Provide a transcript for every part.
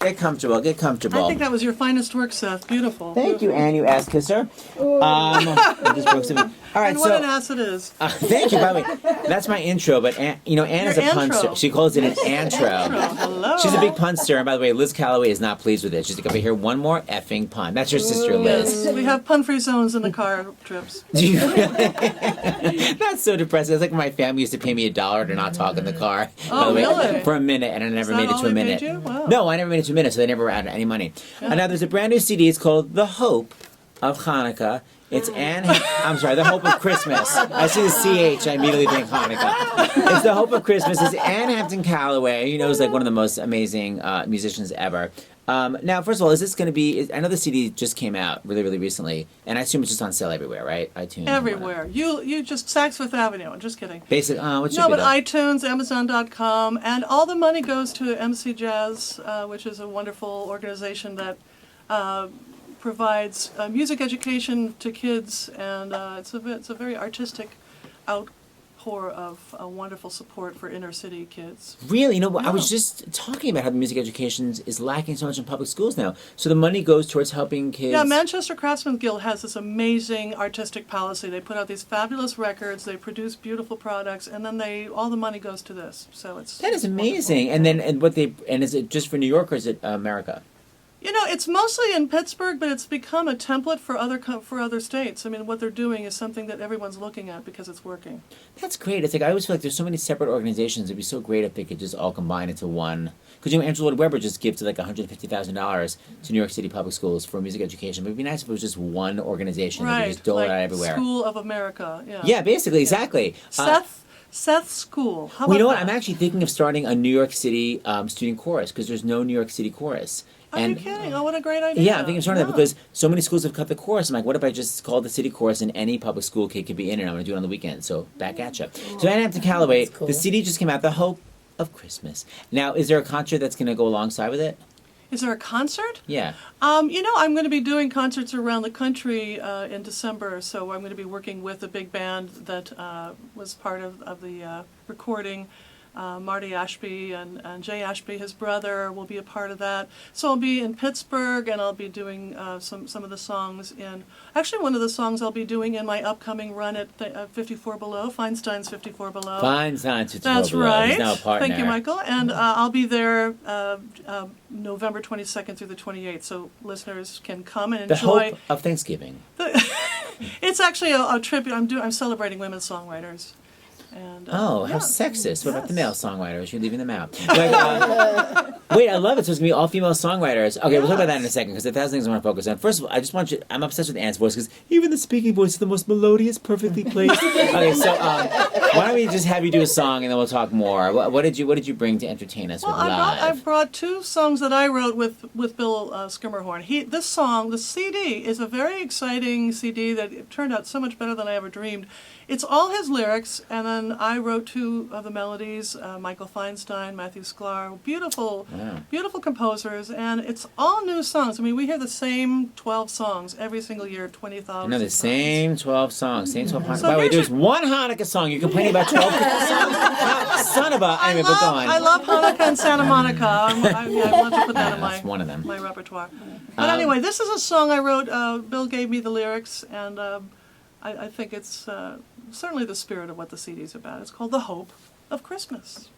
Get comfortable. Get comfortable. I think that was your finest work, Seth. Beautiful. Thank you, Ann, you ass kisser. I just broke something. All right, And what an ass it is. Thank you. By the way, that's my intro. But Ann is a punster. She calls it an antro. Hello. She's a big punster. And by the way, Liz Callaway is not pleased with it. She's like, "Over here, one more effing pun." That's your sister, Liz. We have pun-free zones in the car trips. Do you really? That's so depressing. It's like when my family used to pay me $1 to not talk in the car. By the way, really? for a minute, and I never Is that made it all to a they minute. paid you? Wow. No, I never made it to a minute, so they never had any money. And now there's a brand new CD. It's called The Hope of Hanukkah. It's I'm sorry, The Hope of Christmas. I see the CH, I immediately think Hanukkah. It's The Hope of Christmas. It's Ann Hampton Callaway. You know, is like one of the most amazing musicians ever. Now, first of all, is this going to be? I know the CD just came out really, really recently, and I assume it's just on sale everywhere, right? iTunes. Everywhere. You just Saks Fifth Avenue. I'm just kidding. Basic. What should No, be but though? iTunes, Amazon.com, and all the money goes to MC Jazz, which is a wonderful organization that provides music education to kids, and it's a very artistic outpour of wonderful support for inner city kids. Really? I was just talking about how the music education is lacking so much in public schools now. So the money goes towards helping kids. Yeah, Manchester Craftsmen'S Guild has this amazing artistic policy. They put out these fabulous records, they produce beautiful products, and then all the money goes to this. So That is amazing. Wonderful. And is it just for New York or is it America? You know, it's mostly in Pittsburgh, but it's become a template for other states. I mean, what they're doing is something that everyone's looking at because it's working. That's great. It's like I always feel like there's so many separate organizations. It'd be so great if they could just all combine into one. Because Andrew Lloyd Webber just gives like $150,000 to New York City public schools for music education. But it'd be nice if it was just one organization that could just dole it out everywhere. School of America. Yeah. Yeah, basically, exactly. Seth School. How Well, you know about what? I'm that? actually thinking of starting a New York City student chorus because there's no New York City chorus. Are you kidding? Oh, what a great idea. Yeah, I'm thinking of starting that because so many schools have cut the chorus. I'm like, what if I just called the city chorus and any public school kid could be in it? I'm going to do it on the weekend. So back at you. So Ann Hampton Callaway, Cool. the CD just came out, The Hope of Christmas. Now, is there a concert that's going to go alongside with it? Is there a concert? Yeah. You know, I'm going to be doing concerts around the country in December, so I'm going to be working with a big band that was part of the recording. Marty Ashby and Jay Ashby, his brother, will be a part of that. So I'll be in Pittsburgh, and I'll be doing some of the songs in... Actually, one of the songs I'll be doing in my upcoming run at 54 Below, Feinstein's 54 Below. Feinstein's 54 That's Below. right. He's now a partner. Thank you, Michael. And I'll be there November 22nd through the 28th, so listeners can come and The enjoy... Hope of Thanksgiving. It's actually a tribute. I'm celebrating women songwriters. And, How yeah. sexist. What about the Yes. male songwriters? You're leaving them out. But, wait, I love it. So it's going to be all female songwriters. Okay, we'll talk about that in a second because there's 1,000 things I want to focus on. First of all, I just want you... I'm obsessed with Ann's voice because even the speaking voice is the most melodious, perfectly placed. Okay, so why don't we just have you do a song and then we'll talk more. What did you bring to entertain us with live? I brought two songs that I wrote with Bill Schermerhorn. This song, the CD, is a very exciting CD that it turned out so much better than I ever dreamed. It's all his lyrics, and then I wrote two of the melodies, Michael Feinstein, Matthew Sklar, beautiful composers, and it's all new songs. I mean, we hear the same 12 songs every single year, 20,000 No, the songs. same 12 songs. Same 12 Hanukkah. So By the way, here's there's one Hanukkah song. You're complaining about 12 Christmas songs? Son of a... Anyway, but go on. I love Hanukkah and Santa Monica. I want to put that in That's one of them. my repertoire. But anyway, this is a song I wrote. Bill gave me the lyrics, and I think it's certainly the spirit of what the CD's about. It's called The Hope of Christmas.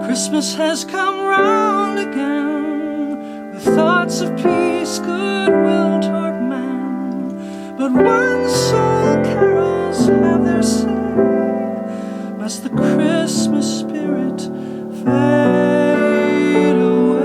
Christmas has come round again with thoughts of peace, goodwill toward man. But when soul carols have their say, must the Christmas spirit fade away?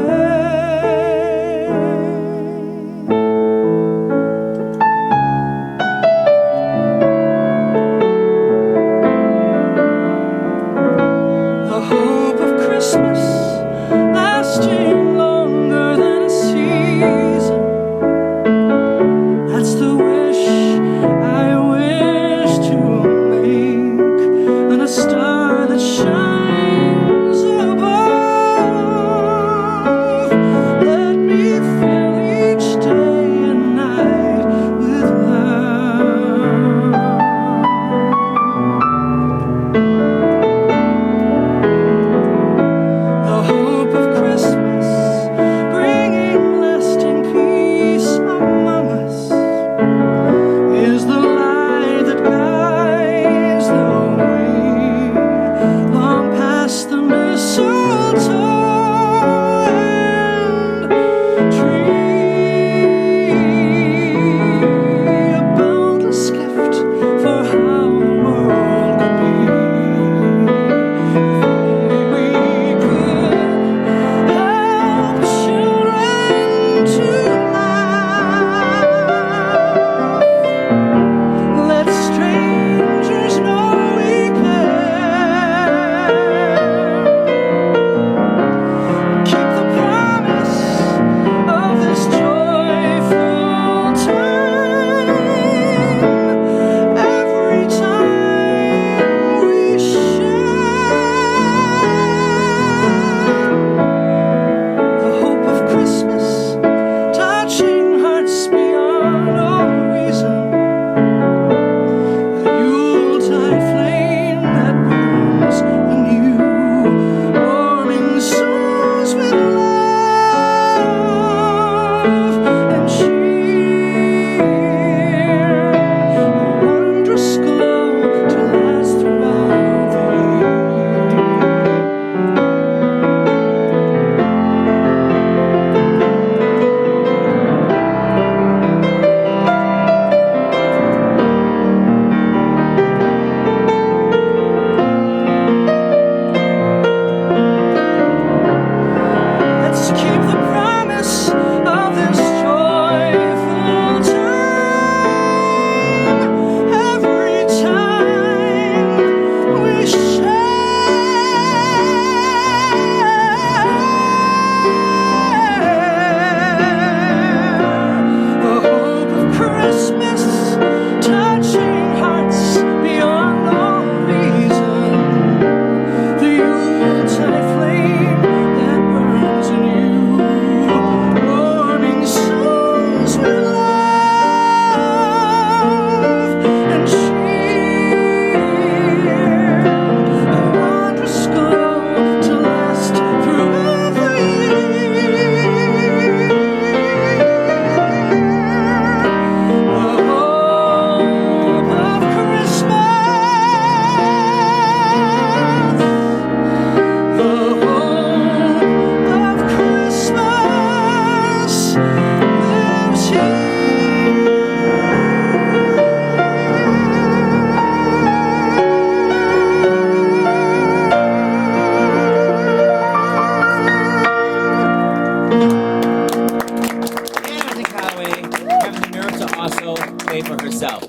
also play for herself.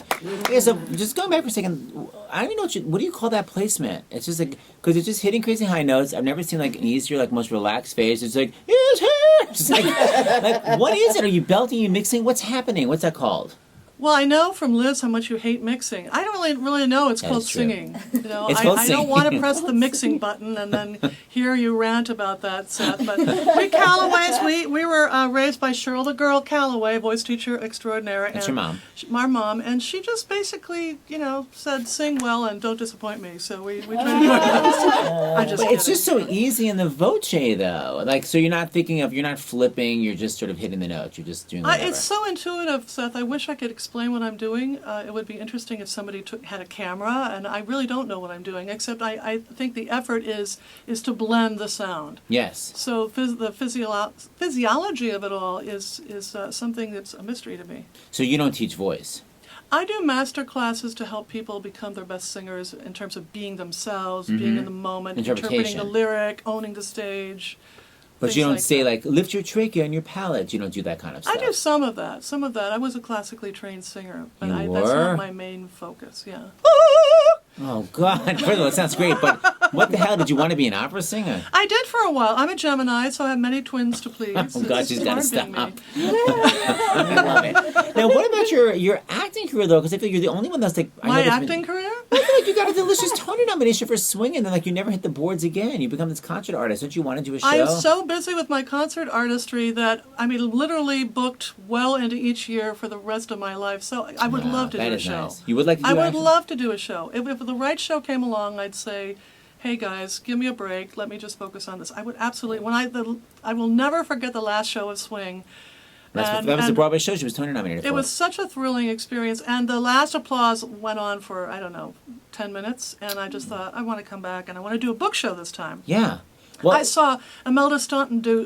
Okay, so just going back for a second, I don't even know what do you call that placement? It's just like, because it's just hitting crazy high notes. I've never seen like an easier, like most relaxed face. It's like, it's here. It's like, what is it? Are you belting? Are you mixing? What's happening? What's that called? Well, I know from Liz how much you hate mixing. I don't really know. It's That called is true. singing. You know, It's called I don't singing. want to press the mixing button and then hear you rant about that, Seth. But we Callaways, we were raised by Cheryl the Girl Callaway, voice teacher extraordinaire. That's your mom. My mom, and she just basically, said sing well and don't disappoint me. So we try to do our best. I'm just But it's kidding. just so easy in the voce, though. Like, so you're not flipping, you're just sort of hitting the notes. You're just doing whatever. It's so intuitive, Seth. I wish I could explain what I'm doing. It would be interesting if somebody had a camera, and I really don't know what I'm doing, except I think the effort is to blend the sound. Yes. So the physiology of it all is something that's a mystery to me. So you don't teach voice. I do master classes to help people become their best singers in terms of being themselves, being in the moment, interpreting Interpretation. the lyric, owning the stage. But things you don't like say, that. like, lift your trachea and your palate. You don't do that kind of stuff. I do some of that. I was a classically trained singer, but You that's were? not my main focus. Yeah. Oh, God. First of all, it sounds great, but what the hell? Did you want to be an opera singer? I did for a while. I'm a Gemini, so I have many twins to please. Oh, God, she's got to It's stop. hard being me. I love it. Now, what about your acting career, though? Because I feel you're the only one that's like... I know My there's been- acting career? I feel like you got a delicious Tony nomination for Swing, and then like you never hit the boards again. You become this concert artist. Don't you want to do a show? I am so busy with my concert artistry that literally booked well into each year for the rest of my life. So I would love to do that a is show. nice. You would like to do I would acting? love to do a show. If the right show came along, I'd say, "Hey guys, give me a break. Let me just focus on this." I would absolutely. I will never forget the last show of Swing. That was the Broadway show she was Tony nominated for. It was such a thrilling experience, and the last applause went on for 10 minutes, and I just thought I want to come back and I want to do a book show this time. Yeah. Well, I saw Imelda Staunton do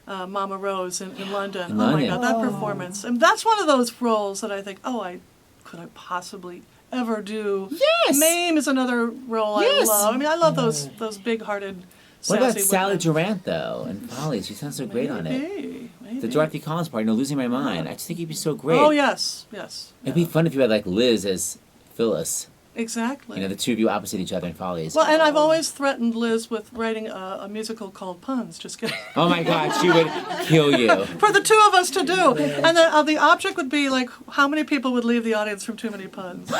Mama Rose in London. In Oh my London. God, that performance! And that's one of those roles that I think, could I possibly ever do? Yes. Mame is another role Yes. I love. I love those big-hearted, what about sassy Sally women. Durant though? And Follies, she sounds so great on it. Maybe. The Dorothy Collins part, Losing My Mind. I just think you'd be so great. Oh yes. It'd be fun if you had like Liz as Phyllis. Exactly. The two of you opposite each other in Follies. Well, and I've always threatened Liz with writing a musical called Puns. Just kidding. Oh my God, she would kill you. For the two of us to do. And the object would be like, how many people would leave the audience from too many puns?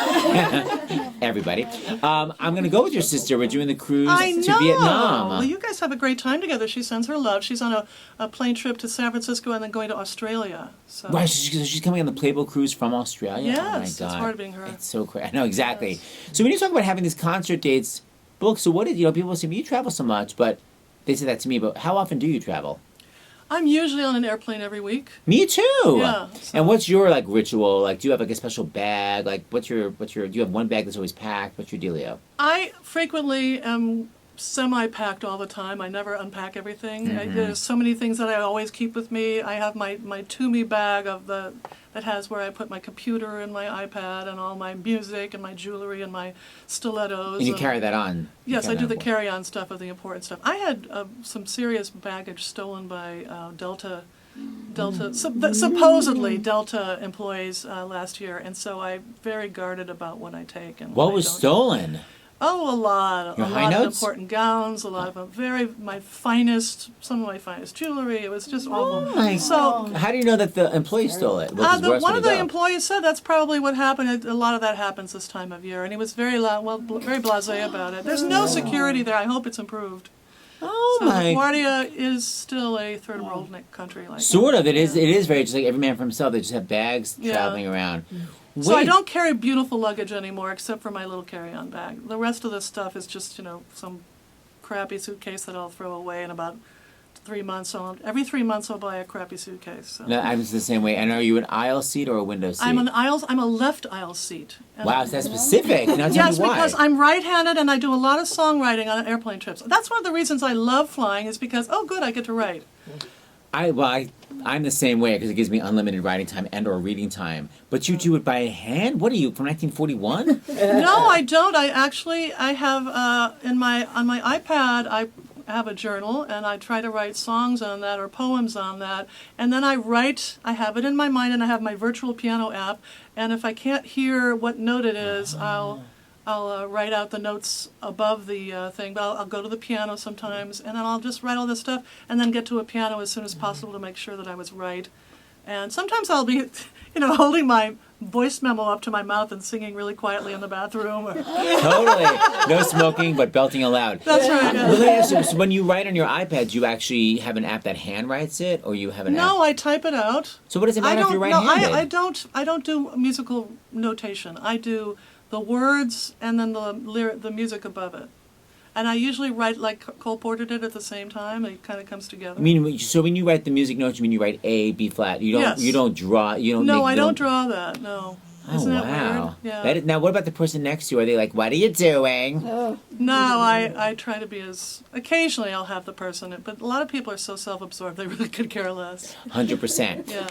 Everybody. I'm going to go with your sister. We're doing the cruise I to know. Vietnam. Well, you guys have a great time together. She sends her love. She's on a plane trip to San Francisco and then going to Australia. So. Right, she's coming on the Playboy cruise from Australia? Oh my Yes, God. it's hard being her. It's so crazy. I know, exactly. So when you talk about having these concert dates booked, so what did, people say, you travel so much, but they say that to me, but how often do you travel? I'm usually on an airplane every week. Me too. Yeah, so- And what's your ritual? Like, do you have a special bag? Like, do you have one bag that's always packed? What's your dealio? I frequently am semi-packed all the time. I never unpack everything. There's so many things that I always keep with me. I have my Toomey bag that has where I put my computer and my iPad and all my music and my jewelry and my stilettos. And you carry that on? Yes, I do the on. carry-on stuff of the important stuff. I had some serious baggage stolen by Delta, supposedly Delta employees last year, and so I'm very guarded about what I take and What I was don't. stolen? Oh, a lot. Your A high lot of notes? important gowns, a lot of some of my finest jewelry. It was just awful. Oh my So, How do you know that the employee stole it? one of the employees said that's probably what happened. A lot of that happens this time of year, and he was very very blasé about it. There's no security there. I hope it's improved. Oh So my. LaGuardia is still a third world country like Sort that. of. It is very just like every man for himself. They just have bags Yeah. traveling around. So I Wait. don't carry beautiful luggage anymore, except for my little carry-on bag. The rest of the stuff is just, some crappy suitcase that I'll throw away in about 3 months. Every 3 months I'll buy a crappy suitcase. So. No, I'm just the same way. And are you an aisle seat or a window seat? I'm a left aisle seat. And- Wow, is that specific? Now tell Yes, me why. because I'm right-handed and I do a lot of songwriting on airplane trips. That's one of the reasons I love flying is because, oh good, I get to write. I'm the same way because it gives me unlimited writing time and or reading time. But you do it by hand? What are you, from 1941? No, I don't. I have on my iPad, have a journal, and I try to write songs on that or poems on that. And then I have it in my mind, and I have my virtual piano app. And if I can't hear what note it is, I'll write out the notes above the thing. But I'll go to the piano sometimes, and then I'll just write all this stuff, and then get to a piano as soon as possible to make sure that I was right. And sometimes I'll be, holding my voice memo up to my mouth and singing really quietly in the bathroom. Totally. No smoking, but belting aloud. That's right. Well, let me ask you, so when you write on your iPad, do you actually have an app that handwrites it, or you have an app? No, I type it out. So what does it matter if you're right-handed? I don't do musical notation. I do the words and then the music above it. And I usually write like Cole Porter did at the same time. It kind of comes together. So when you write the music notes, you mean you write A, B flat. You don't. Yes. You don't draw. You don't. No, I don't draw that. No. Oh, Isn't that wow. weird? Yeah. Now, what about the person next to you? Are they like, "What are you doing?" No, I try to be as. Occasionally, I'll have the person, but a lot of people are so self-absorbed they really could care less. 100%. Yeah.